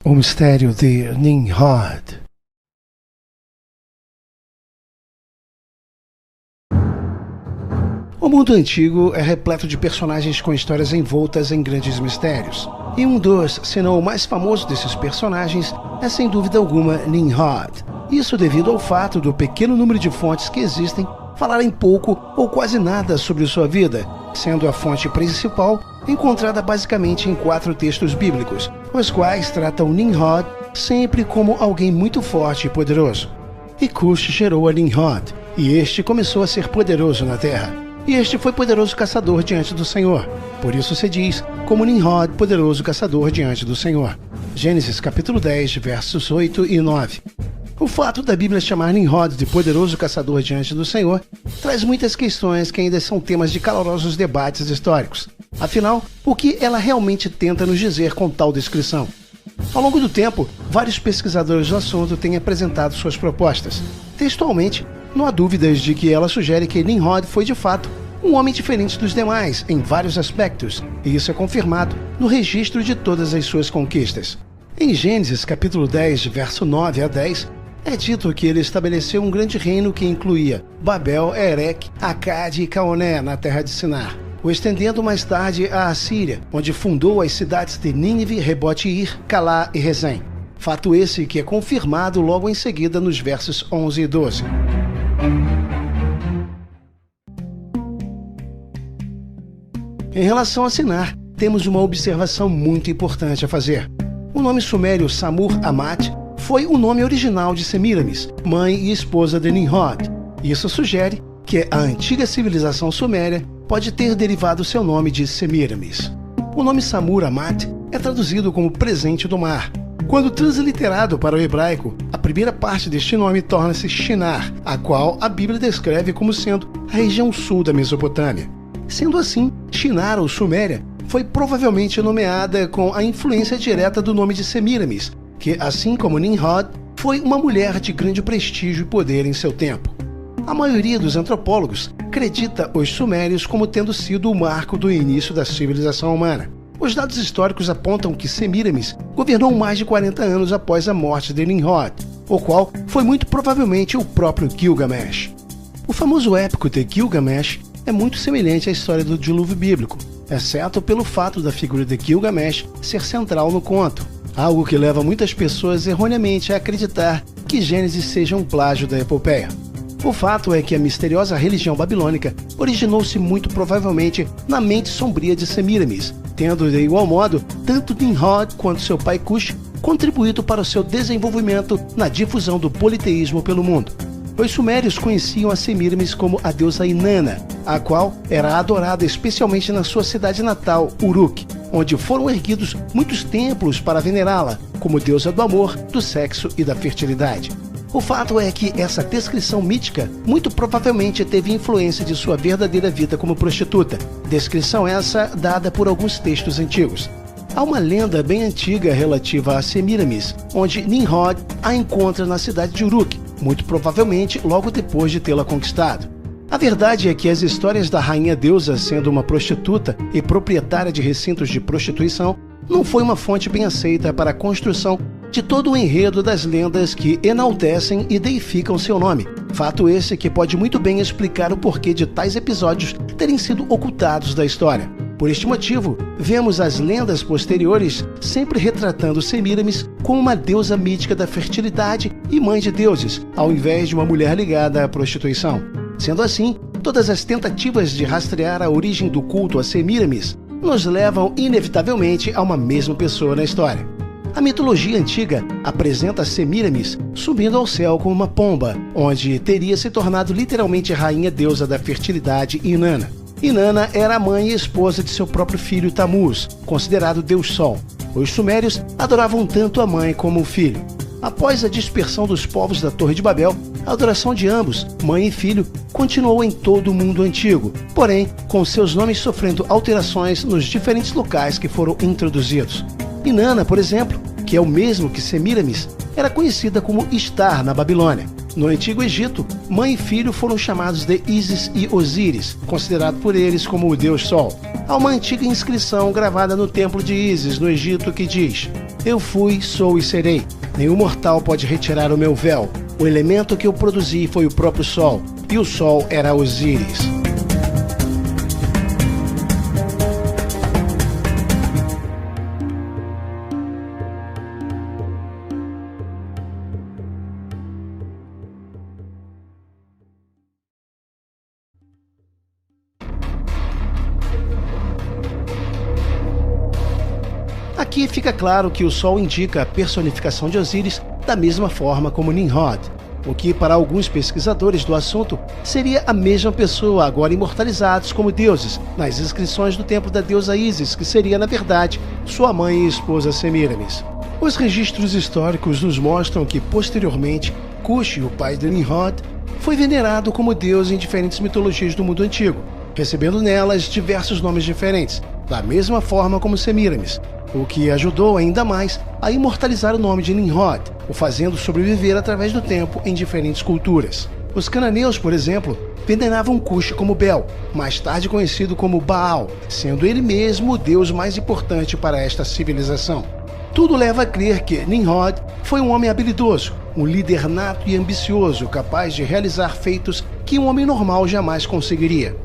O mistério de Nimrod. O mundo antigo é repleto de personagens com histórias envoltas em grandes mistérios. E um dos, se não o mais famoso desses personagens, é sem dúvida alguma Nimrod. Isso devido ao fato do pequeno número de fontes que existem falarem pouco ou quase nada sobre sua vida, sendo a fonte principal encontrada basicamente em 4 textos bíblicos, os quais tratam Nimrod sempre como alguém muito forte e poderoso. E Cush gerou a Nimrod, e este começou a ser poderoso na terra. E este foi poderoso caçador diante do Senhor. Por isso se diz, como Nimrod, poderoso caçador diante do Senhor. Gênesis capítulo 10, versos 8 e 9. O fato da Bíblia chamar Nimrod de poderoso caçador diante do Senhor traz muitas questões que ainda são temas de calorosos debates históricos. Afinal, o que ela realmente tenta nos dizer com tal descrição? Ao longo do tempo, vários pesquisadores do assunto têm apresentado suas propostas. Textualmente, não há dúvidas de que ela sugere que Nimrod foi de fato um homem diferente dos demais em vários aspectos, e isso é confirmado no registro de todas as suas conquistas. Em Gênesis capítulo 10, verso 9 a 10, é dito que ele estabeleceu um grande reino que incluía Babel, Erech, Acade e Caoné na terra de Sinar, o estendendo mais tarde à Assíria, onde fundou as cidades de Nínive, Rebote-Ir, Calá e Rezém. Fato esse que é confirmado logo em seguida nos versos 11 e 12. Em relação a Sinar, temos uma observação muito importante a fazer. O nome sumério Samur-Amat foi o nome original de Semiramis, mãe e esposa de Nimrod. Isso sugere que a antiga civilização suméria pode ter derivado seu nome de Semiramis. O nome Samur-Amat é traduzido como presente do mar. Quando transliterado para o hebraico, a primeira parte deste nome torna-se Shinar, a qual a Bíblia descreve como sendo a região sul da Mesopotâmia. Sendo assim, Shinar ou Suméria foi provavelmente nomeada com a influência direta do nome de Semiramis, que, assim como Nimrod, foi uma mulher de grande prestígio e poder em seu tempo. A maioria dos antropólogos acredita os sumérios como tendo sido o marco do início da civilização humana. Os dados históricos apontam que Semiramis governou mais de 40 anos após a morte de Nimrod, o qual foi muito provavelmente o próprio Gilgamesh. O famoso épico de Gilgamesh é muito semelhante à história do dilúvio bíblico, exceto pelo fato da figura de Gilgamesh ser central no conto, algo que leva muitas pessoas erroneamente a acreditar que Gênesis seja um plágio da epopeia. O fato é que a misteriosa religião babilônica originou-se muito provavelmente na mente sombria de Semiramis, tendo de igual modo tanto Nimrod quanto seu pai Cush contribuído para o seu desenvolvimento na difusão do politeísmo pelo mundo. Os sumérios conheciam a Semiramis como a deusa Inanna, a qual era adorada especialmente na sua cidade natal, Uruk, onde foram erguidos muitos templos para venerá-la, como deusa do amor, do sexo e da fertilidade. O fato é que essa descrição mítica muito provavelmente teve influência de sua verdadeira vida como prostituta, descrição essa dada por alguns textos antigos. Há uma lenda bem antiga relativa a Semiramis, onde Nimrod a encontra na cidade de Uruk, muito provavelmente logo depois de tê-la conquistado. A verdade é que as histórias da rainha deusa sendo uma prostituta e proprietária de recintos de prostituição não foi uma fonte bem aceita para a construção de todo o enredo das lendas que enaltecem e deificam seu nome. Fato esse que pode muito bem explicar o porquê de tais episódios terem sido ocultados da história. Por este motivo, vemos as lendas posteriores sempre retratando Semiramis como uma deusa mítica da fertilidade e mãe de deuses, ao invés de uma mulher ligada à prostituição. Sendo assim, todas as tentativas de rastrear a origem do culto a Semiramis nos levam inevitavelmente a uma mesma pessoa na história. A mitologia antiga apresenta Semiramis subindo ao céu como uma pomba, onde teria se tornado literalmente rainha deusa da fertilidade Inanna. Inanna era a mãe e esposa de seu próprio filho Tammuz, considerado Deus Sol. Os sumérios adoravam tanto a mãe como o filho. Após a dispersão dos povos da Torre de Babel, a adoração de ambos, mãe e filho, continuou em todo o mundo antigo, porém com seus nomes sofrendo alterações nos diferentes locais que foram introduzidos. Inanna, por exemplo, que é o mesmo que Semiramis, era conhecida como Istar na Babilônia. No Antigo Egito, mãe e filho foram chamados de Ísis e Osíris, considerado por eles como o Deus Sol. Há uma antiga inscrição gravada no templo de Ísis, no Egito, que diz: Eu fui, sou e serei. Nenhum mortal pode retirar o meu véu. O elemento que eu produzi foi o próprio Sol, e o Sol era Osíris. Aqui fica claro que o Sol indica a personificação de Osíris da mesma forma como Nimrod, o que para alguns pesquisadores do assunto seria a mesma pessoa, agora imortalizados como deuses nas inscrições do templo da deusa Ísis, que seria na verdade sua mãe e esposa Semíramis. Os registros históricos nos mostram que posteriormente Cush, o pai de Nimrod, foi venerado como deus em diferentes mitologias do mundo antigo, recebendo nelas diversos nomes diferentes, da mesma forma como Semíramis, o que ajudou ainda mais a imortalizar o nome de Nimrod, o fazendo sobreviver através do tempo em diferentes culturas. Os cananeus, por exemplo, veneravam Cush como Bel, mais tarde conhecido como Baal, sendo ele mesmo o deus mais importante para esta civilização. Tudo leva a crer que Nimrod foi um homem habilidoso, um líder nato e ambicioso, capaz de realizar feitos que um homem normal jamais conseguiria.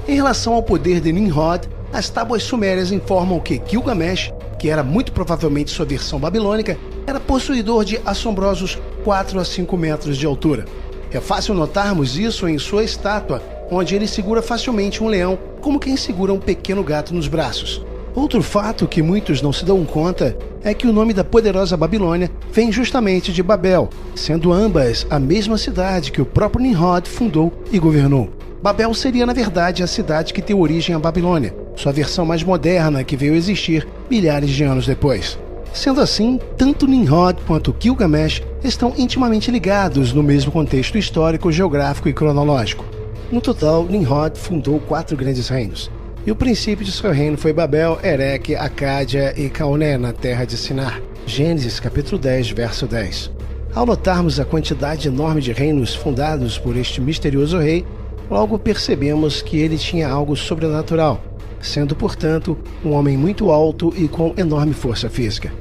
Em relação ao poder de Nimrod, as tábuas sumérias informam que Gilgamesh, que era muito provavelmente sua versão babilônica, era possuidor de assombrosos 4 a 5 metros de altura. É fácil notarmos isso em sua estátua, onde ele segura facilmente um leão, como quem segura um pequeno gato nos braços. Outro fato que muitos não se dão conta é que o nome da poderosa Babilônia vem justamente de Babel, sendo ambas a mesma cidade que o próprio Nimrod fundou e governou. Babel seria, na verdade, a cidade que deu origem à Babilônia, sua versão mais moderna que veio a existir milhares de anos depois. Sendo assim, tanto Nimrod quanto Gilgamesh estão intimamente ligados no mesmo contexto histórico, geográfico e cronológico. No total, Nimrod fundou 4 grandes reinos, e o princípio de seu reino foi Babel, Ereque, Acádia e Caoné, na terra de Sinar. Gênesis capítulo 10, verso 10. Ao notarmos a quantidade enorme de reinos fundados por este misterioso rei, logo percebemos que ele tinha algo sobrenatural, sendo, portanto, um homem muito alto e com enorme força física.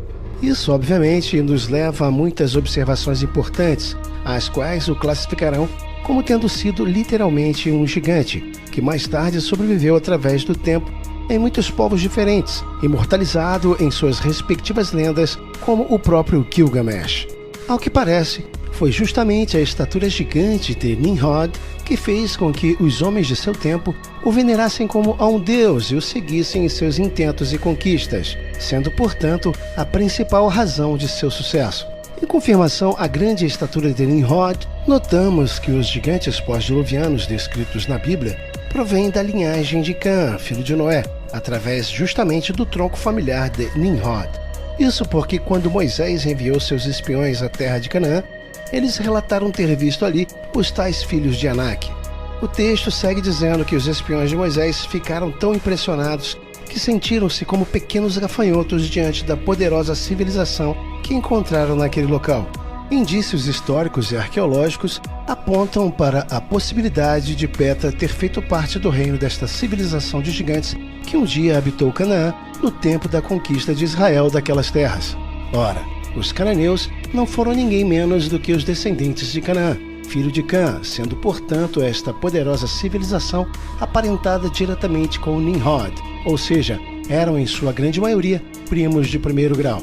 Isso, obviamente, nos leva a muitas observações importantes, as quais o classificarão como tendo sido literalmente um gigante, que mais tarde sobreviveu através do tempo em muitos povos diferentes, imortalizado em suas respectivas lendas como o próprio Gilgamesh. Ao que parece, foi justamente a estatura gigante de Nimrod que fez com que os homens de seu tempo o venerassem como a um deus e o seguissem em seus intentos e conquistas, sendo, portanto, a principal razão de seu sucesso. Em confirmação à grande estatura de Nimrod, notamos que os gigantes pós-diluvianos descritos na Bíblia provêm da linhagem de Cã, filho de Noé, através justamente do tronco familiar de Nimrod. Isso porque quando Moisés enviou seus espiões à terra de Canaã, eles relataram ter visto ali os tais filhos de Anak. O texto segue dizendo que os espiões de Moisés ficaram tão impressionados que sentiram-se como pequenos gafanhotos diante da poderosa civilização que encontraram naquele local. Indícios históricos e arqueológicos apontam para a possibilidade de Petra ter feito parte do reino desta civilização de gigantes que um dia habitou Canaã no tempo da conquista de Israel daquelas terras. Ora, os cananeus não foram ninguém menos do que os descendentes de Canaã, filho de Cã, sendo, portanto, esta poderosa civilização aparentada diretamente com Nimrod, ou seja, eram em sua grande maioria primos de primeiro grau.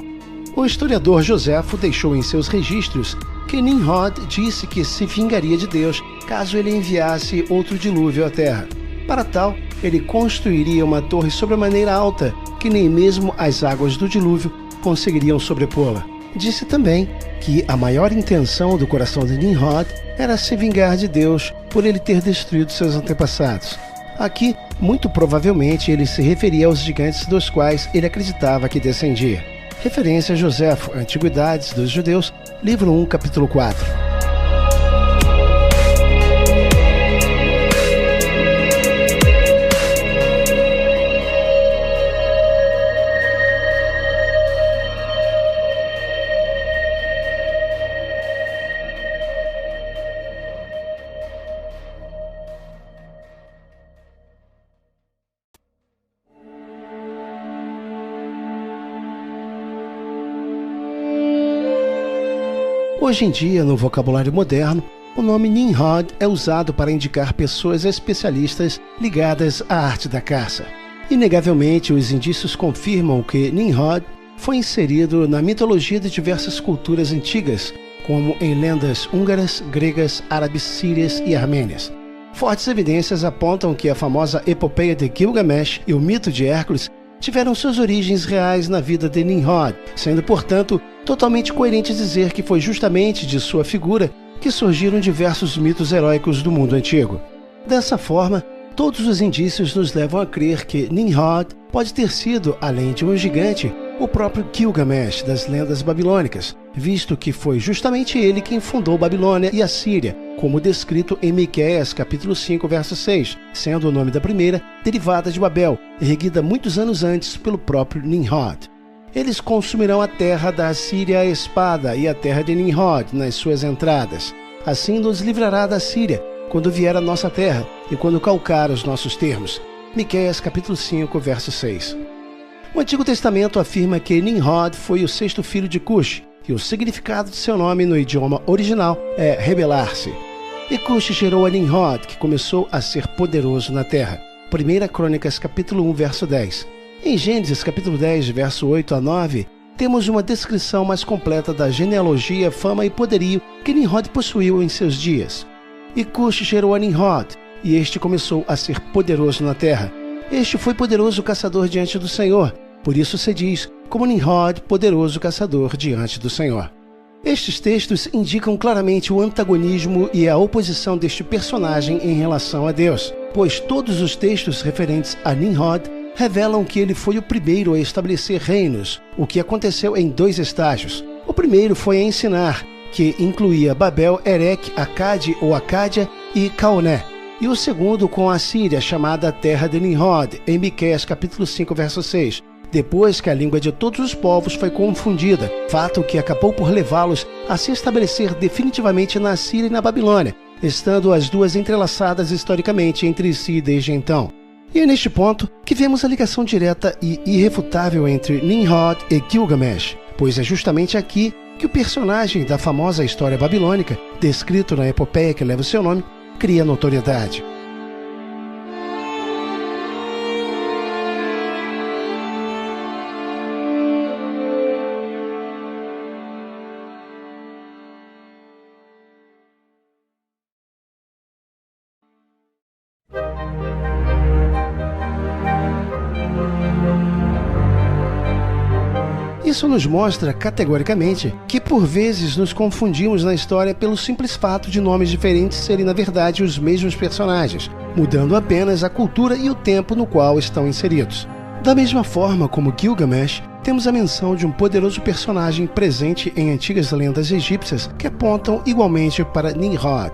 O historiador Joséfo deixou em seus registros que Nimrod disse que se vingaria de Deus caso ele enviasse outro dilúvio à terra. Para tal, ele construiria uma torre sobremaneira alta que nem mesmo as águas do dilúvio conseguiriam sobrepô-la. Disse também que a maior intenção do coração de Nimrod era se vingar de Deus por ele ter destruído seus antepassados. Aqui, muito provavelmente, ele se referia aos gigantes dos quais ele acreditava que descendia. Referência a Joséfo, Antiguidades dos Judeus, livro 1, capítulo 4. Hoje em dia, no vocabulário moderno, o nome Nimrod é usado para indicar pessoas especialistas ligadas à arte da caça. Inegavelmente, os indícios confirmam que Nimrod foi inserido na mitologia de diversas culturas antigas, como em lendas húngaras, gregas, árabes, sírias e armênias. Fortes evidências apontam que a famosa epopeia de Gilgamesh e o mito de Hércules tiveram suas origens reais na vida de Nimrod, sendo, portanto, totalmente coerente dizer que foi justamente de sua figura que surgiram diversos mitos heróicos do mundo antigo. Dessa forma, todos os indícios nos levam a crer que Nimrod pode ter sido, além de um gigante, o próprio Gilgamesh das lendas babilônicas, visto que foi justamente ele quem fundou Babilônia e a Síria, como descrito em Miqueias capítulo 5, verso 6, sendo o nome da primeira derivada de Babel, erguida muitos anos antes pelo próprio Nimrod. Eles consumirão a terra da Assíria à espada e a terra de Nimrod nas suas entradas. Assim nos livrará da Síria, quando vier a nossa terra e quando calcar os nossos termos. Miqueias capítulo 5, verso 6. O Antigo Testamento afirma que Nimrod foi o sexto filho de Cush, e o significado de seu nome no idioma original é rebelar-se. E Cush gerou a Nimrod, que começou a ser poderoso na terra. 1 Crônicas capítulo 1, verso 10. Em Gênesis capítulo 10, verso 8 a 9, temos uma descrição mais completa da genealogia, fama e poderio que Nimrod possuiu em seus dias. E Cush gerou a Nimrod, e este começou a ser poderoso na terra. Este foi poderoso caçador diante do Senhor, por isso se diz, como Nimrod, poderoso caçador diante do Senhor. Estes textos indicam claramente o antagonismo e a oposição deste personagem em relação a Deus, pois todos os textos referentes a Nimrod revelam que ele foi o primeiro a estabelecer reinos, o que aconteceu em dois estágios. O primeiro foi a ensinar, que incluía Babel, Erech, Acade ou Acádia e Caoné, e o segundo com a Síria, chamada Terra de Nimrod, em Miqueias capítulo 5, verso 6, depois que a língua de todos os povos foi confundida, fato que acabou por levá-los a se estabelecer definitivamente na Síria e na Babilônia, estando as duas entrelaçadas historicamente entre si desde então. E é neste ponto que vemos a ligação direta e irrefutável entre Nimrod e Gilgamesh, pois é justamente aqui que o personagem da famosa história babilônica, descrito na epopeia que leva o seu nome, cria notoriedade. Isso nos mostra categoricamente que por vezes nos confundimos na história pelo simples fato de nomes diferentes serem na verdade os mesmos personagens, mudando apenas a cultura e o tempo no qual estão inseridos. Da mesma forma como Gilgamesh, temos a menção de um poderoso personagem presente em antigas lendas egípcias que apontam igualmente para Nimrod.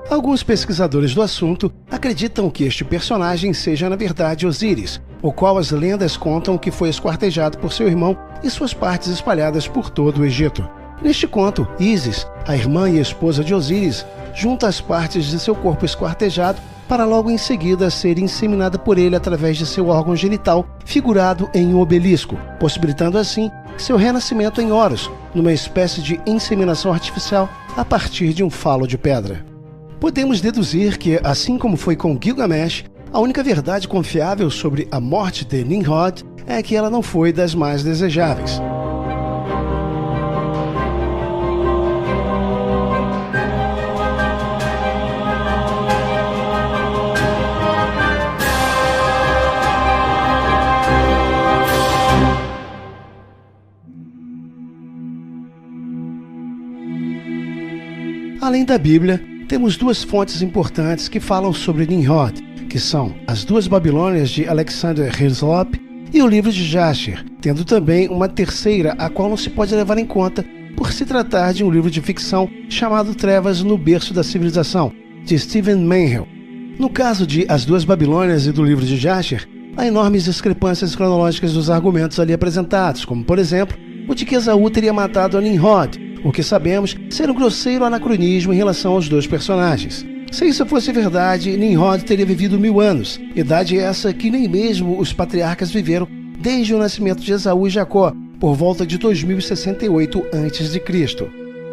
Alguns pesquisadores do assunto acreditam que este personagem seja na verdade Osíris, o qual as lendas contam que foi esquartejado por seu irmão e suas partes espalhadas por todo o Egito. Neste conto, Ísis, a irmã e esposa de Osíris, junta as partes de seu corpo esquartejado para logo em seguida ser inseminada por ele através de seu órgão genital, figurado em um obelisco, possibilitando assim seu renascimento em Horus, numa espécie de inseminação artificial a partir de um falo de pedra. Podemos deduzir que, assim como foi com Gilgamesh, a única verdade confiável sobre a morte de Nimrod é que ela não foi das mais desejáveis. Além da Bíblia, temos duas fontes importantes que falam sobre Nimrod, que são as duas Babilônias de Alexander Hislop e o livro de Jasher, tendo também uma terceira, a qual não se pode levar em conta por se tratar de um livro de ficção chamado Trevas no Berço da Civilização, de Stephen Manhel. No caso de As Duas Babilônias e do livro de Jasher, há enormes discrepâncias cronológicas dos argumentos ali apresentados, como, por exemplo, o de que Esaú teria matado a Nimrod, o que sabemos ser um grosseiro anacronismo em relação aos dois personagens. Se isso fosse verdade, Nimrod teria vivido 1000 anos, idade essa que nem mesmo os patriarcas viveram desde o nascimento de Esaú e Jacó, por volta de 2068 a.C.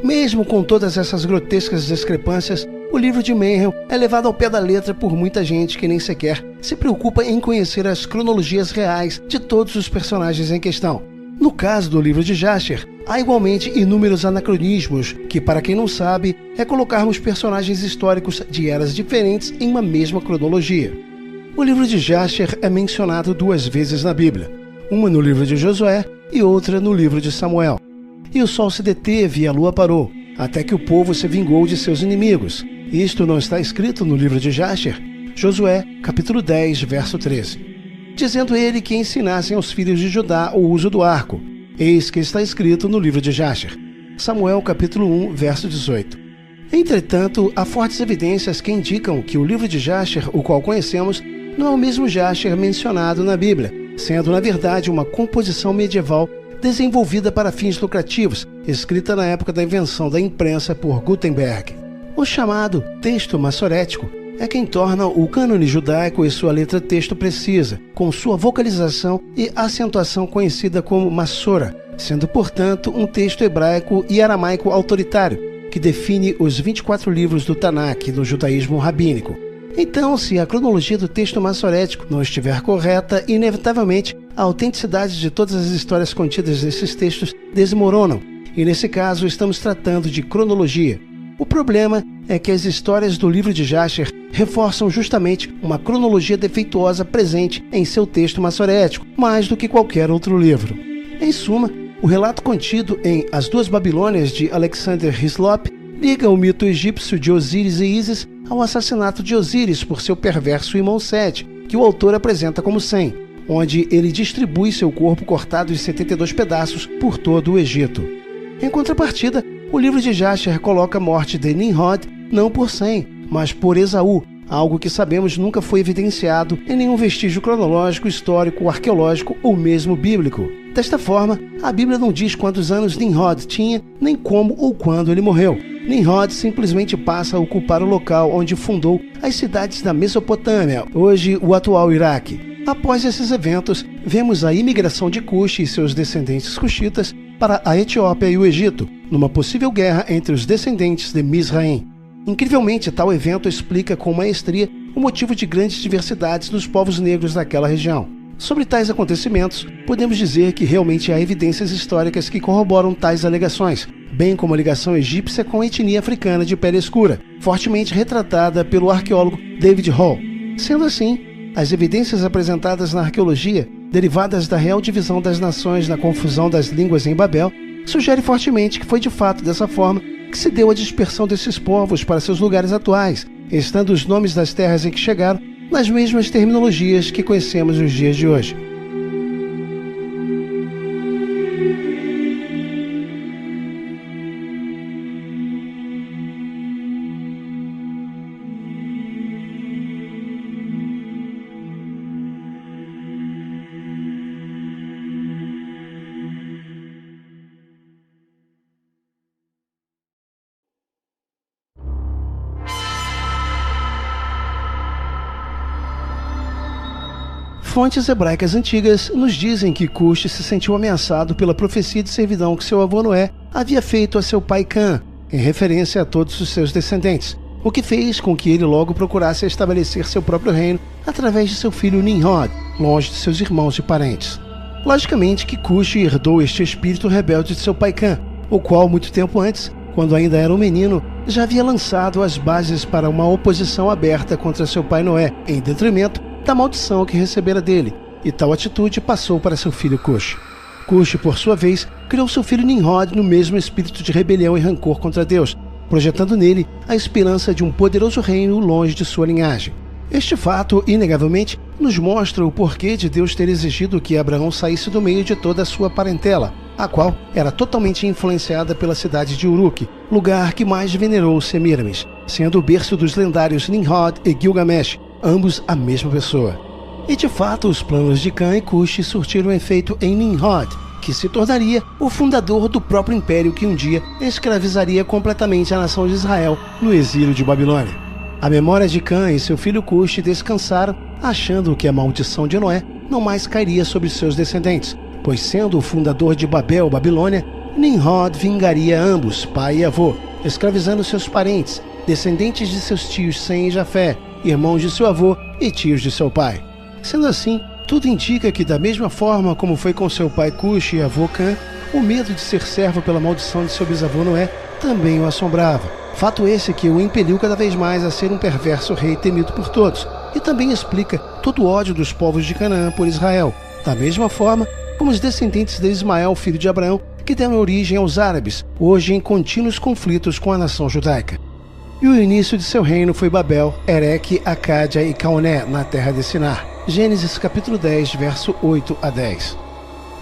Mesmo com todas essas grotescas discrepâncias, o livro de Menrel é levado ao pé da letra por muita gente que nem sequer se preocupa em conhecer as cronologias reais de todos os personagens em questão. No caso do livro de Jasher, há igualmente inúmeros anacronismos, que, para quem não sabe, é colocarmos personagens históricos de eras diferentes em uma mesma cronologia. O livro de Jasher é mencionado 2 vezes na Bíblia, uma no livro de Josué e outra no livro de Samuel. E o sol se deteve e a lua parou, até que o povo se vingou de seus inimigos. Isto não está escrito no livro de Jasher, Josué, capítulo 10, verso 13. Dizendo ele que ensinassem aos filhos de Judá o uso do arco. Eis que está escrito no livro de Jasher, Samuel, capítulo 1, verso 18. Entretanto, há fortes evidências que indicam que o livro de Jasher, o qual conhecemos, não é o mesmo Jasher mencionado na Bíblia, sendo na verdade uma composição medieval desenvolvida para fins lucrativos, escrita na época da invenção da imprensa por Gutenberg. O chamado texto massorético é quem torna o cânone judaico e sua letra texto precisa, com sua vocalização e acentuação conhecida como Massora, sendo, portanto, um texto hebraico e aramaico autoritário, que define os 24 livros do Tanakh no judaísmo rabínico. Então, se a cronologia do texto massorético não estiver correta, inevitavelmente a autenticidade de todas as histórias contidas nesses textos desmoronam, e nesse caso estamos tratando de cronologia. O problema é que as histórias do livro de Jasher reforçam justamente uma cronologia defeituosa presente em seu texto massorético, mais do que qualquer outro livro. Em suma, o relato contido em As Duas Babilônias de Alexander Hislop liga o mito egípcio de Osíris e Ísis ao assassinato de Osíris por seu perverso irmão Sete, que o autor apresenta como Sem, onde ele distribui seu corpo cortado em 72 pedaços por todo o Egito. Em contrapartida, o livro de Jasher coloca a morte de Nimrod não por Sem, mas por Esaú, algo que sabemos nunca foi evidenciado em nenhum vestígio cronológico, histórico, arqueológico ou mesmo bíblico. Desta forma, a Bíblia não diz quantos anos Nimrod tinha, nem como ou quando ele morreu. Nimrod simplesmente passa a ocupar o local onde fundou as cidades da Mesopotâmia, hoje o atual Iraque. Após esses eventos, vemos a imigração de Cush e seus descendentes cuxitas para a Etiópia e o Egito, numa possível guerra entre os descendentes de Mizraim. Incrivelmente, tal evento explica com maestria o motivo de grandes diversidades dos povos negros daquela região. Sobre tais acontecimentos, podemos dizer que realmente há evidências históricas que corroboram tais alegações, bem como a ligação egípcia com a etnia africana de pele escura, fortemente retratada pelo arqueólogo David Hall. Sendo assim, as evidências apresentadas na arqueologia, derivadas da real divisão das nações na confusão das línguas em Babel, sugerem fortemente que foi de fato dessa forma que se deu a dispersão desses povos para seus lugares atuais, estando os nomes das terras em que chegaram nas mesmas terminologias que conhecemos nos dias de hoje. Fontes hebraicas antigas nos dizem que Cush se sentiu ameaçado pela profecia de servidão que seu avô Noé havia feito a seu pai Cã, em referência a todos os seus descendentes, o que fez com que ele logo procurasse estabelecer seu próprio reino através de seu filho Nimrod, longe de seus irmãos e parentes. Logicamente que Cush herdou este espírito rebelde de seu pai Cã, o qual, muito tempo antes, quando ainda era um menino, já havia lançado as bases para uma oposição aberta contra seu pai Noé, em detrimento da maldição que recebera dele, e tal atitude passou para seu filho Cush. Cush, por sua vez, criou seu filho Nimrod no mesmo espírito de rebelião e rancor contra Deus, projetando nele a esperança de um poderoso reino longe de sua linhagem. Este fato, inegavelmente, nos mostra o porquê de Deus ter exigido que Abraão saísse do meio de toda a sua parentela, a qual era totalmente influenciada pela cidade de Uruk, lugar que mais venerou Semíramis, sendo o berço dos lendários Nimrod e Gilgamesh, ambos a mesma pessoa. E de fato, os planos de Cã e Cush surtiram efeito em Nimrod, que se tornaria o fundador do próprio império que um dia escravizaria completamente a nação de Israel no exílio de Babilônia. A memória de Cã e seu filho Cush descansaram, achando que a maldição de Noé não mais cairia sobre seus descendentes, pois sendo o fundador de Babel, Babilônia, Nimrod vingaria ambos, pai e avô, escravizando seus parentes, descendentes de seus tios Sem e Jafé, irmãos de seu avô e tios de seu pai. Sendo assim, tudo indica que, da mesma forma como foi com seu pai Cush e avô Cã, o medo de ser servo pela maldição de seu bisavô Noé também o assombrava. Fato esse que o impeliu cada vez mais a ser um perverso rei temido por todos, e também explica todo o ódio dos povos de Canaã por Israel, da mesma forma como os descendentes de Ismael, filho de Abraão, que deram origem aos árabes, hoje em contínuos conflitos com a nação judaica. E o início de seu reino foi Babel, Ereque, Acádia e Caoné, na terra de Sinar. Gênesis capítulo 10, verso 8 a 10.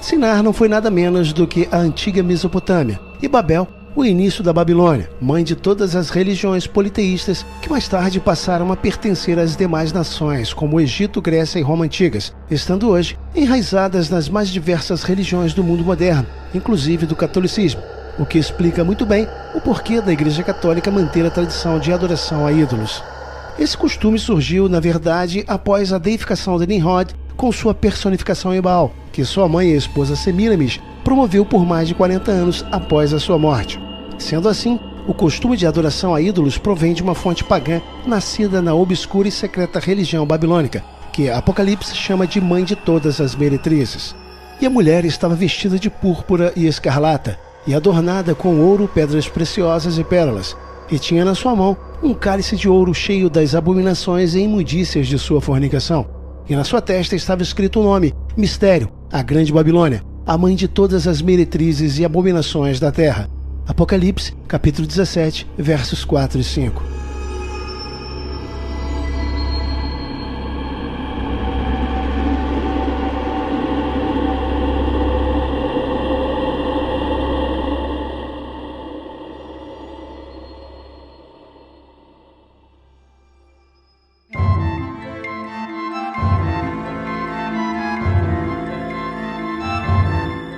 Sinar não foi nada menos do que a antiga Mesopotâmia, e Babel, o início da Babilônia, mãe de todas as religiões politeístas que mais tarde passaram a pertencer às demais nações, como o Egito, Grécia e Roma antigas, estando hoje enraizadas nas mais diversas religiões do mundo moderno, inclusive do catolicismo, o que explica muito bem o porquê da Igreja Católica manter a tradição de adoração a ídolos. Esse costume surgiu, na verdade, após a deificação de Nimrod com sua personificação em Baal, que sua mãe e esposa Semiramis promoveu por mais de 40 anos após a sua morte. Sendo assim, o costume de adoração a ídolos provém de uma fonte pagã nascida na obscura e secreta religião babilônica, que Apocalipse chama de mãe de todas as meretrizes. E a mulher estava vestida de púrpura e escarlata, e adornada com ouro, pedras preciosas e pérolas, e tinha na sua mão um cálice de ouro cheio das abominações e imundícias de sua fornicação. E na sua testa estava escrito o nome, Mistério, a Grande Babilônia, a mãe de todas as meretrizes e abominações da terra. Apocalipse, capítulo 17, versos 4 e 5.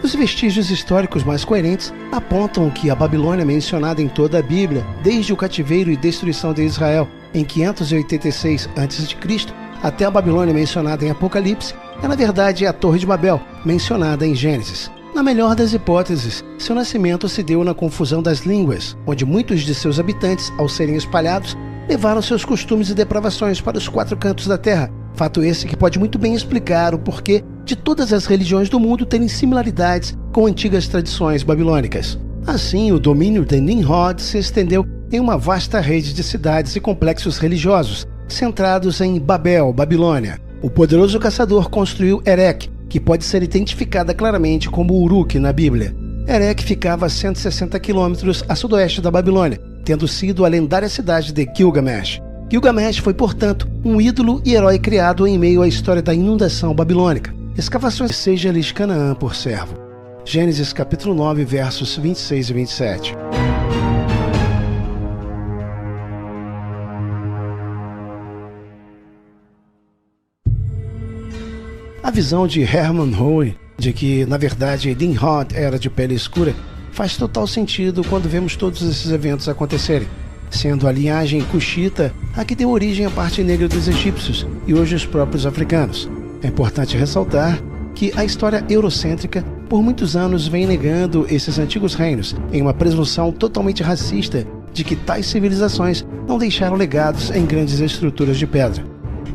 Os vestígios históricos mais coerentes apontam que a Babilônia mencionada em toda a Bíblia, desde o cativeiro e destruição de Israel em 586 a.C., até a Babilônia mencionada em Apocalipse, é na verdade a Torre de Babel, mencionada em Gênesis. Na melhor das hipóteses, seu nascimento se deu na confusão das línguas, onde muitos de seus habitantes, ao serem espalhados, levaram seus costumes e depravações para os 4 cantos da terra. Fato esse que pode muito bem explicar o porquê de todas as religiões do mundo terem similaridades com antigas tradições babilônicas. Assim, o domínio de Nimrod se estendeu em uma vasta rede de cidades e complexos religiosos, centrados em Babel, Babilônia. O poderoso caçador construiu Ereque, que pode ser identificada claramente como Uruk na Bíblia. Ereque ficava a 160 quilômetros a sudoeste da Babilônia, tendo sido a lendária cidade de Gilgamesh. Gilgamesh foi, portanto, um ídolo e herói criado em meio à história da inundação babilônica. Escavações seja-lhes Canaã por servo. Gênesis capítulo 9, versos 26 e 27. A visão de Hermann Hohe de que, na verdade, Nimrod era de pele escura faz total sentido quando vemos todos esses eventos acontecerem, sendo a linhagem cuxita a que deu origem à parte negra dos egípcios e hoje os próprios africanos. É importante ressaltar que a história eurocêntrica por muitos anos vem negando esses antigos reinos em uma presunção totalmente racista de que tais civilizações não deixaram legados em grandes estruturas de pedra.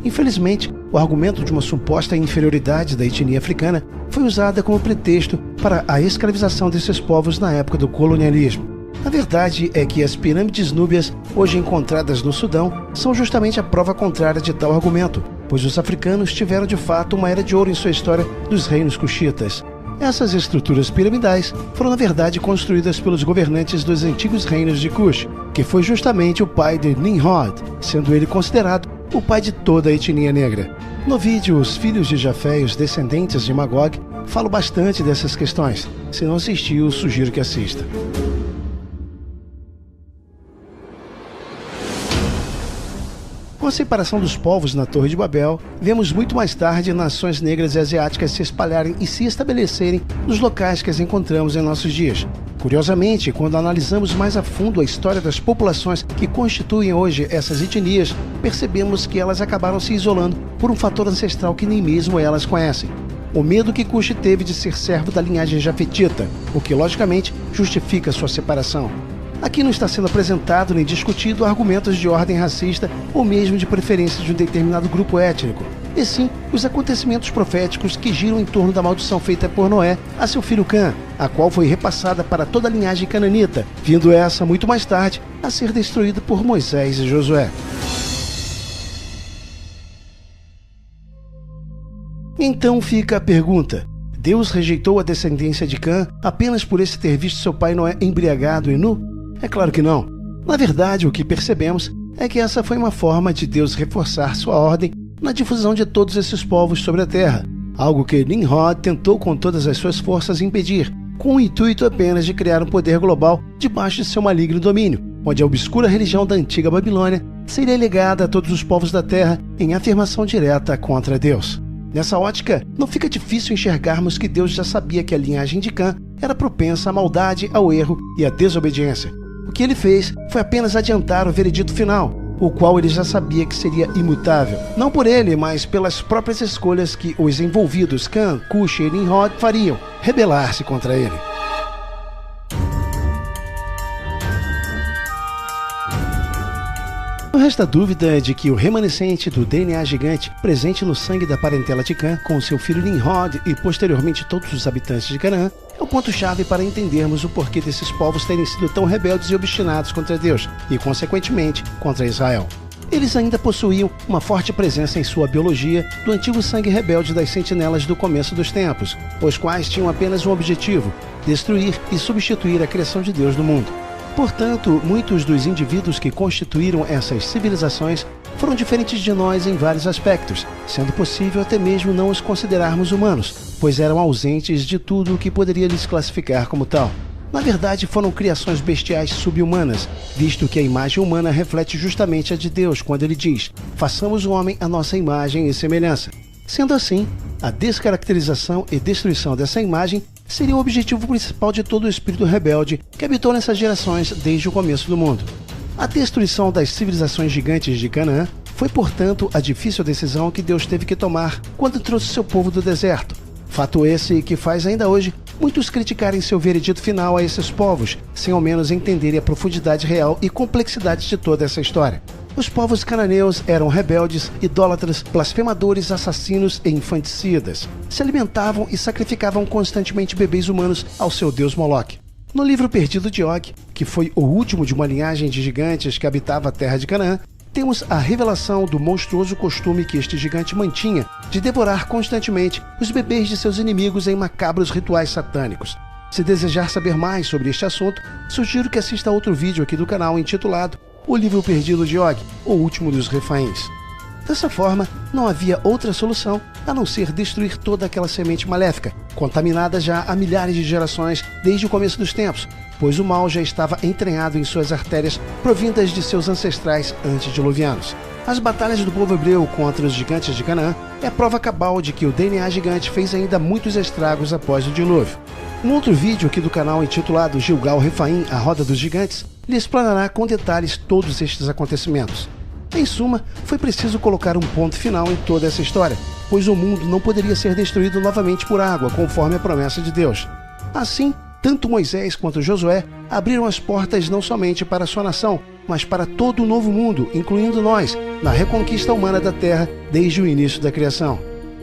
Infelizmente, o argumento de uma suposta inferioridade da etnia africana foi usado como pretexto para a escravização desses povos na época do colonialismo. A verdade é que as pirâmides núbias, hoje encontradas no Sudão, são justamente a prova contrária de tal argumento, pois os africanos tiveram de fato uma era de ouro em sua história dos reinos cuxitas. Essas estruturas piramidais foram na verdade construídas pelos governantes dos antigos reinos de Cush, que foi justamente o pai de Nimrod, sendo ele considerado o pai de toda a etnia negra. No vídeo Os Filhos de Jafé e os Descendentes de Magog, falo bastante dessas questões. Se não assistiu, sugiro que assista. Com a separação dos povos na Torre de Babel, vemos muito mais tarde nações negras e asiáticas se espalharem e se estabelecerem nos locais que as encontramos em nossos dias. Curiosamente, quando analisamos mais a fundo a história das populações que constituem hoje essas etnias, percebemos que elas acabaram se isolando por um fator ancestral que nem mesmo elas conhecem. o medo que Cuxi teve de ser servo da linhagem jafetita, o que logicamente justifica sua separação. Aqui não está sendo apresentado nem discutido argumentos de ordem racista ou mesmo de preferência de um determinado grupo étnico, e sim os acontecimentos proféticos que giram em torno da maldição feita por Noé a seu filho Cã, a qual foi repassada para toda a linhagem cananita, vindo essa, muito mais tarde, a ser destruída por Moisés e Josué. Então fica a pergunta: Deus rejeitou a descendência de Cã apenas por esse ter visto seu pai Noé embriagado e nu? É claro que não. Na verdade, o que percebemos é que essa foi uma forma de Deus reforçar sua ordem na difusão de todos esses povos sobre a terra, algo que Nimrod tentou com todas as suas forças impedir, com o intuito apenas de criar um poder global debaixo de seu maligno domínio, onde a obscura religião da antiga Babilônia seria legada a todos os povos da terra em afirmação direta contra Deus. Nessa ótica, não fica difícil enxergarmos que Deus já sabia que a linhagem de Cã era propensa à maldade, ao erro e à desobediência. O que ele fez foi apenas adiantar o veredito final, o qual ele já sabia que seria imutável. Não por ele, mas pelas próprias escolhas que os envolvidos Cã, Cuxi e Nimrod fariam, rebelar-se contra ele. Não resta dúvida de que o remanescente do DNA gigante presente no sangue da parentela de Cã, com seu filho Nimrod e posteriormente todos os habitantes de Canaã, é o ponto-chave para entendermos o porquê desses povos terem sido tão rebeldes e obstinados contra Deus e, consequentemente, contra Israel. Eles ainda possuíam uma forte presença em sua biologia do antigo sangue rebelde das sentinelas do começo dos tempos, os quais tinham apenas um objetivo: destruir e substituir a criação de Deus no mundo. Portanto, muitos dos indivíduos que constituíram essas civilizações foram diferentes de nós em vários aspectos, sendo possível até mesmo não os considerarmos humanos, pois eram ausentes de tudo o que poderia lhes classificar como tal. Na verdade, foram criações bestiais subhumanas, visto que a imagem humana reflete justamente a de Deus quando ele diz: façamos o homem à nossa imagem e semelhança. Sendo assim, a descaracterização e destruição dessa imagem seria o objetivo principal de todo o espírito rebelde que habitou nessas gerações desde o começo do mundo. A destruição das civilizações gigantes de Canaã foi, portanto, a difícil decisão que Deus teve que tomar quando trouxe seu povo do deserto. Fato esse que faz ainda hoje muitos criticarem seu veredito final a esses povos, sem ao menos entenderem a profundidade real e complexidade de toda essa história. Os povos cananeus eram rebeldes, idólatras, blasfemadores, assassinos e infanticidas. Se alimentavam e sacrificavam constantemente bebês humanos ao seu deus Moloque. No livro perdido de Og, que foi o último de uma linhagem de gigantes que habitava a terra de Canaã, temos a revelação do monstruoso costume que este gigante mantinha de devorar constantemente os bebês de seus inimigos em macabros rituais satânicos. Se desejar saber mais sobre este assunto, sugiro que assista a outro vídeo aqui do canal intitulado O Livro Perdido de Og, o Último dos Refaíns. Dessa forma, não havia outra solução a não ser destruir toda aquela semente maléfica, contaminada já há milhares de gerações desde o começo dos tempos, pois o mal já estava entranhado em suas artérias provindas de seus ancestrais antediluvianos. As batalhas do povo hebreu contra os gigantes de Canaã é a prova cabal de que o DNA gigante fez ainda muitos estragos após o dilúvio. Um outro vídeo aqui do canal intitulado Gilgal Refaim, a Roda dos Gigantes, lhe explanará com detalhes todos estes acontecimentos. Em suma, foi preciso colocar um ponto final em toda essa história, pois o mundo não poderia ser destruído novamente por água, conforme a promessa de Deus. Assim, tanto Moisés quanto Josué abriram as portas não somente para a sua nação, mas para todo o novo mundo, incluindo nós, na reconquista humana da terra desde o início da criação.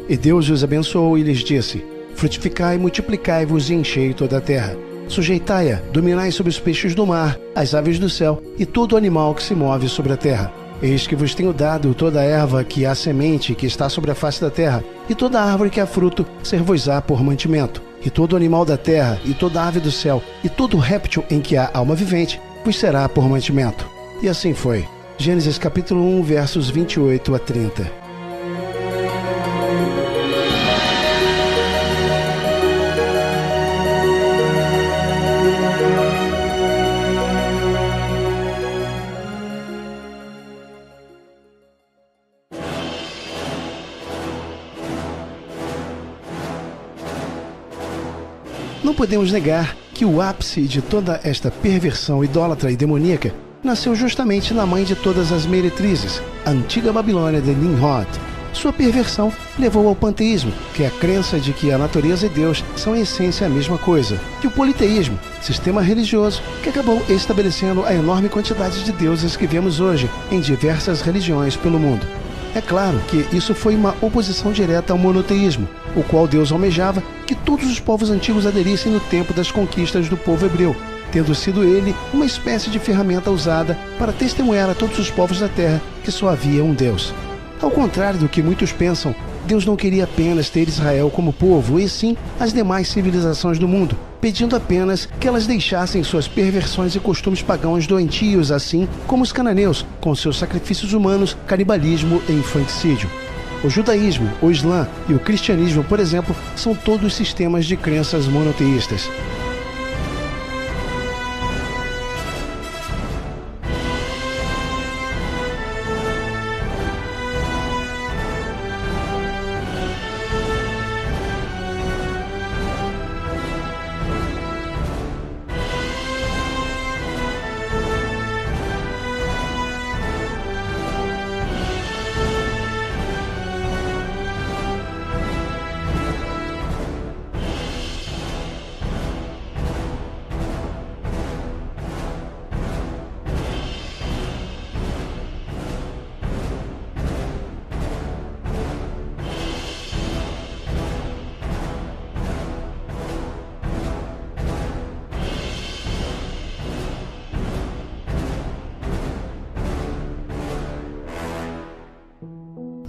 E Deus os abençoou e lhes disse: frutificai, multiplicai-vos e enchei toda a terra. Sujeitai-a, dominai sobre os peixes do mar, as aves do céu e todo animal que se move sobre a terra. Eis que vos tenho dado toda a erva que há semente que está sobre a face da terra, e toda árvore que há fruto ser-vos-á por mantimento, e todo animal da terra, e toda ave do céu, e todo réptil em que há alma vivente, vos será por mantimento. E assim foi. Gênesis capítulo 1, versos 28 a 30. Não podemos negar que o ápice de toda esta perversão idólatra e demoníaca nasceu justamente na mãe de todas as meretrizes, a antiga Babilônia de Nimrod. Sua perversão levou ao panteísmo, que é a crença de que a natureza e Deus são em essência a mesma coisa, e o politeísmo, sistema religioso que acabou estabelecendo a enorme quantidade de deuses que vemos hoje em diversas religiões pelo mundo. É claro que isso foi uma oposição direta ao monoteísmo, o qual Deus almejava que todos os povos antigos aderissem no tempo das conquistas do povo hebreu, tendo sido ele uma espécie de ferramenta usada para testemunhar a todos os povos da terra que só havia um Deus. Ao contrário do que muitos pensam, Deus não queria apenas ter Israel como povo, e sim as demais civilizações do mundo, pedindo apenas que elas deixassem suas perversões e costumes pagãos doentios, assim como os cananeus, com seus sacrifícios humanos, canibalismo e infanticídio. O judaísmo, o islã e o cristianismo, por exemplo, são todos sistemas de crenças monoteístas.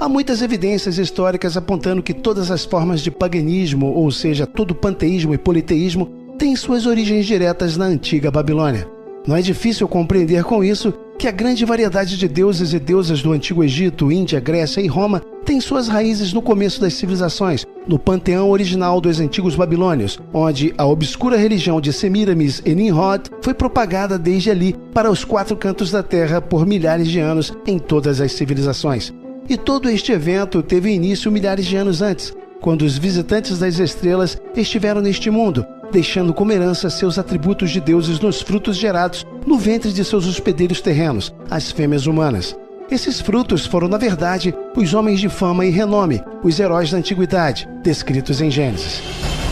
Há muitas evidências históricas apontando que todas as formas de paganismo, ou seja, todo panteísmo e politeísmo, têm suas origens diretas na antiga Babilônia. Não é difícil compreender com isso que a grande variedade de deuses e deusas do Antigo Egito, Índia, Grécia e Roma tem suas raízes no começo das civilizações, no panteão original dos antigos babilônios, onde a obscura religião de Semíramis e Nimrod foi propagada desde ali para os quatro cantos da terra por milhares de anos em todas as civilizações. E todo este evento teve início milhares de anos antes, quando os visitantes das estrelas estiveram neste mundo, deixando como herança seus atributos de deuses nos frutos gerados no ventre de seus hospedeiros terrenos, as fêmeas humanas. Esses frutos foram, na verdade, os homens de fama e renome, os heróis da antiguidade, descritos em Gênesis.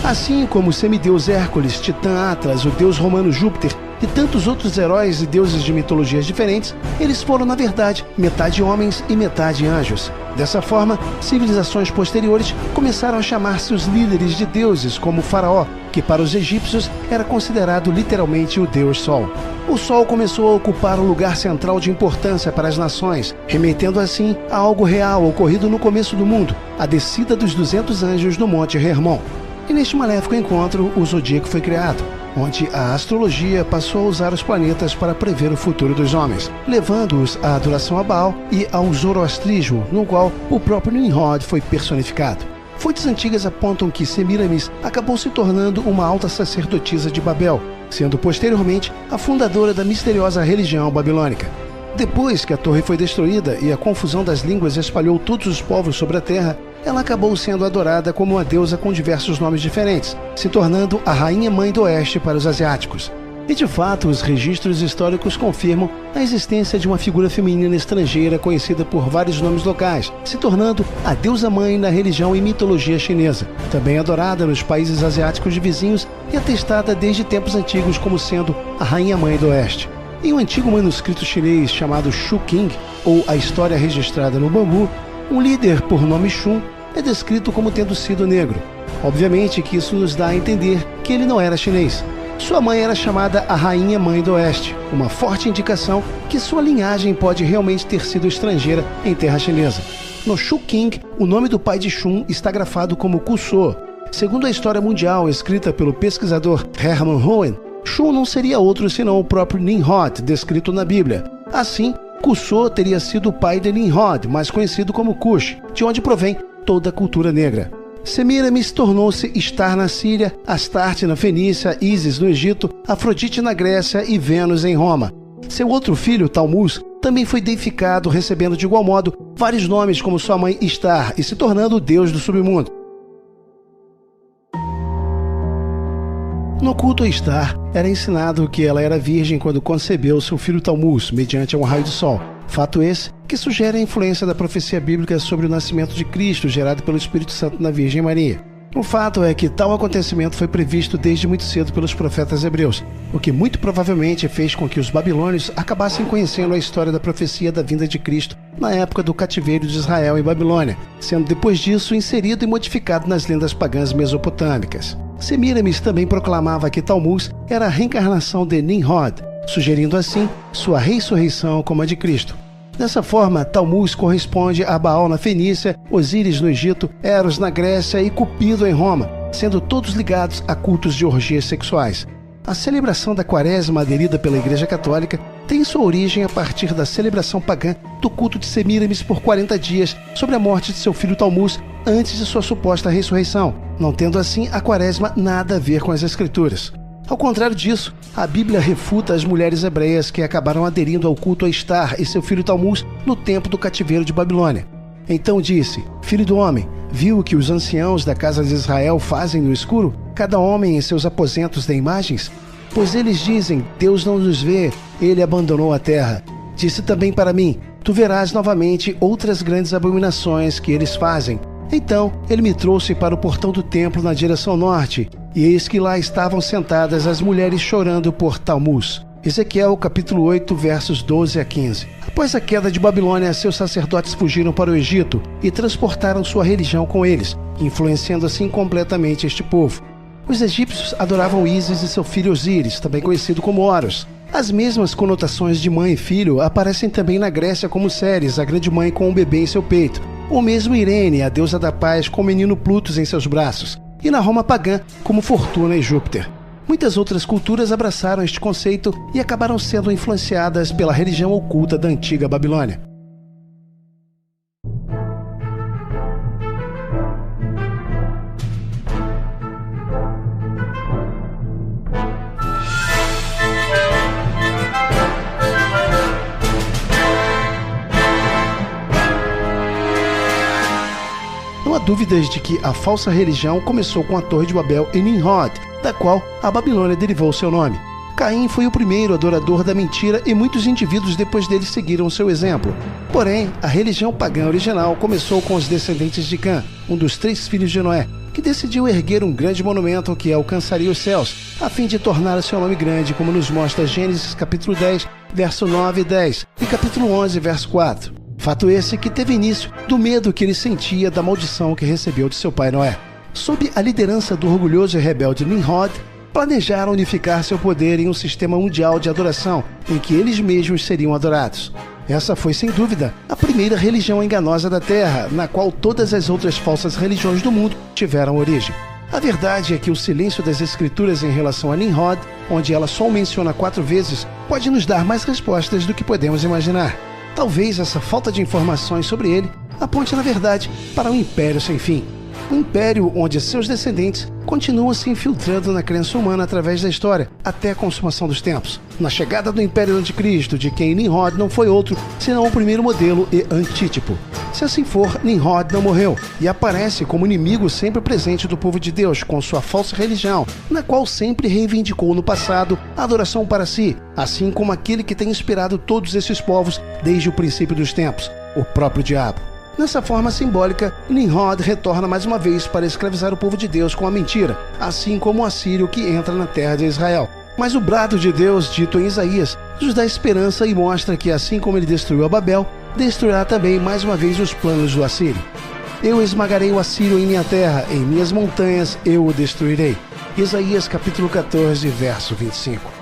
Assim como o semideus Hércules, Titã Atlas, o deus romano Júpiter e tantos outros heróis e deuses de mitologias diferentes, eles foram, na verdade, metade homens e metade anjos. Dessa forma, civilizações posteriores começaram a chamar-se os líderes de deuses, como o Faraó, que para os egípcios era considerado literalmente o Deus Sol. O Sol começou a ocupar um lugar central de importância para as nações, remetendo assim a algo real ocorrido no começo do mundo, a descida dos 200 anjos no Monte Hermon. E neste maléfico encontro, o Zodíaco foi criado, onde a astrologia passou a usar os planetas para prever o futuro dos homens, levando-os à adoração a Baal e ao zoroastrismo, no qual o próprio Nimrod foi personificado. Fontes antigas apontam que Semíramis acabou se tornando uma alta sacerdotisa de Babel, sendo posteriormente a fundadora da misteriosa religião babilônica. Depois que a torre foi destruída e a confusão das línguas espalhou todos os povos sobre a terra, ela acabou sendo adorada como uma deusa com diversos nomes diferentes, se tornando a Rainha Mãe do Oeste para os asiáticos. E de fato, os registros históricos confirmam a existência de uma figura feminina estrangeira conhecida por vários nomes locais, se tornando a deusa mãe na religião e mitologia chinesa, também adorada nos países asiáticos vizinhos e atestada desde tempos antigos como sendo a Rainha Mãe do Oeste. Em um antigo manuscrito chinês chamado Shu King, ou A História Registrada no Bambu, um líder por nome Shun é descrito como tendo sido negro. Obviamente que isso nos dá a entender que ele não era chinês. Sua mãe era chamada a Rainha Mãe do Oeste, uma forte indicação que sua linhagem pode realmente ter sido estrangeira em terra chinesa. No Shu King, o nome do pai de Shun está grafado como Kuso. Segundo a história mundial escrita pelo pesquisador Hermann Hohen, Shun não seria outro senão o próprio Nimrod, descrito na Bíblia. Assim, Kuso teria sido o pai de Nimrod, mais conhecido como Cush, de onde provém toda a cultura negra. Semíramis tornou-se Estar na Síria, Astarte na Fenícia, Ísis no Egito, Afrodite na Grécia e Vênus em Roma. Seu outro filho, Talmuz, também foi deificado, recebendo de igual modo vários nomes como sua mãe Istar e se tornando o deus do submundo. No culto a Istar, era ensinado que ela era virgem quando concebeu seu filho Talmuz, mediante um raio de sol. Fato esse que que sugere a influência da profecia bíblica sobre o nascimento de Cristo, gerado pelo Espírito Santo na Virgem Maria. O fato é que tal acontecimento foi previsto desde muito cedo pelos profetas hebreus, o que muito provavelmente fez com que os babilônios acabassem conhecendo a história da profecia da vinda de Cristo na época do cativeiro de Israel em Babilônia, sendo depois disso inserido e modificado nas lendas pagãs mesopotâmicas. Semíramis também proclamava que Tammuz era a reencarnação de Nimrod, sugerindo assim sua ressurreição como a de Cristo. Dessa forma, Tammuz corresponde a Baal na Fenícia, Osíris no Egito, Eros na Grécia e Cupido em Roma, sendo todos ligados a cultos de orgias sexuais. A celebração da Quaresma aderida pela Igreja Católica tem sua origem a partir da celebração pagã do culto de Semíramis por 40 dias sobre a morte de seu filho Tammuz antes de sua suposta ressurreição, não tendo assim a Quaresma nada a ver com as Escrituras. Ao contrário disso, a Bíblia refuta as mulheres hebreias que acabaram aderindo ao culto a Estar e seu filho Tammuz no tempo do cativeiro de Babilônia. Então disse: Filho do homem, viu o que os anciãos da casa de Israel fazem no escuro, cada homem em seus aposentos de imagens? Pois eles dizem: Deus não nos vê, ele abandonou a terra. Disse também para mim: Tu verás novamente outras grandes abominações que eles fazem. Então ele me trouxe para o portão do templo na direção norte, e eis que lá estavam sentadas as mulheres chorando por Tammuz. Ezequiel capítulo 8, versos 12 a 15. Após a queda de Babilônia, seus sacerdotes fugiram para o Egito e transportaram sua religião com eles, influenciando assim completamente este povo. Os egípcios adoravam Ísis e seu filho Osíris, também conhecido como Horus. As mesmas conotações de mãe e filho aparecem também na Grécia como Ceres, a grande mãe com um bebê em seu peito, ou mesmo Irene, a deusa da paz, com o menino Plutus em seus braços, e na Roma pagã como Fortuna e Júpiter. Muitas outras culturas abraçaram este conceito e acabaram sendo influenciadas pela religião oculta da antiga Babilônia. Não há dúvidas de que a falsa religião começou com a Torre de Babel e Nimrod, da qual a Babilônia derivou seu nome. Caim foi o primeiro adorador da mentira e muitos indivíduos depois dele seguiram seu exemplo. Porém, a religião pagã original começou com os descendentes de Cã, um dos 3 filhos de Noé, que decidiu erguer um grande monumento que alcançaria os céus, a fim de tornar seu nome grande, como nos mostra Gênesis capítulo 10, verso 9 e 10, e capítulo 11, verso 4. Fato esse que teve início do medo que ele sentia da maldição que recebeu de seu pai Noé. Sob a liderança do orgulhoso e rebelde Nimrod, planejaram unificar seu poder em um sistema mundial de adoração, em que eles mesmos seriam adorados. Essa foi, sem dúvida, a primeira religião enganosa da Terra, na qual todas as outras falsas religiões do mundo tiveram origem. A verdade é que o silêncio das Escrituras em relação a Nimrod, onde ela só o menciona 4 vezes, pode nos dar mais respostas do que podemos imaginar. Talvez essa falta de informações sobre ele aponte, na verdade, para um império sem fim. Um império onde seus descendentes continuam se infiltrando na crença humana através da história, até a consumação dos tempos. Na chegada do Império do Anticristo, de quem Nimrod não foi outro, senão o primeiro modelo e antítipo. Se assim for, Nimrod não morreu, e aparece como inimigo sempre presente do povo de Deus, com sua falsa religião, na qual sempre reivindicou no passado a adoração para si, assim como aquele que tem inspirado todos esses povos desde o princípio dos tempos, o próprio diabo. Nessa forma simbólica, Nimrod retorna mais uma vez para escravizar o povo de Deus com a mentira, assim como o assírio que entra na terra de Israel. Mas o brado de Deus, dito em Isaías, nos dá esperança e mostra que, assim como ele destruiu a Babel, destruirá também mais uma vez os planos do assírio. Eu esmagarei o assírio em minha terra, em minhas montanhas eu o destruirei. Isaías capítulo 14, verso 25.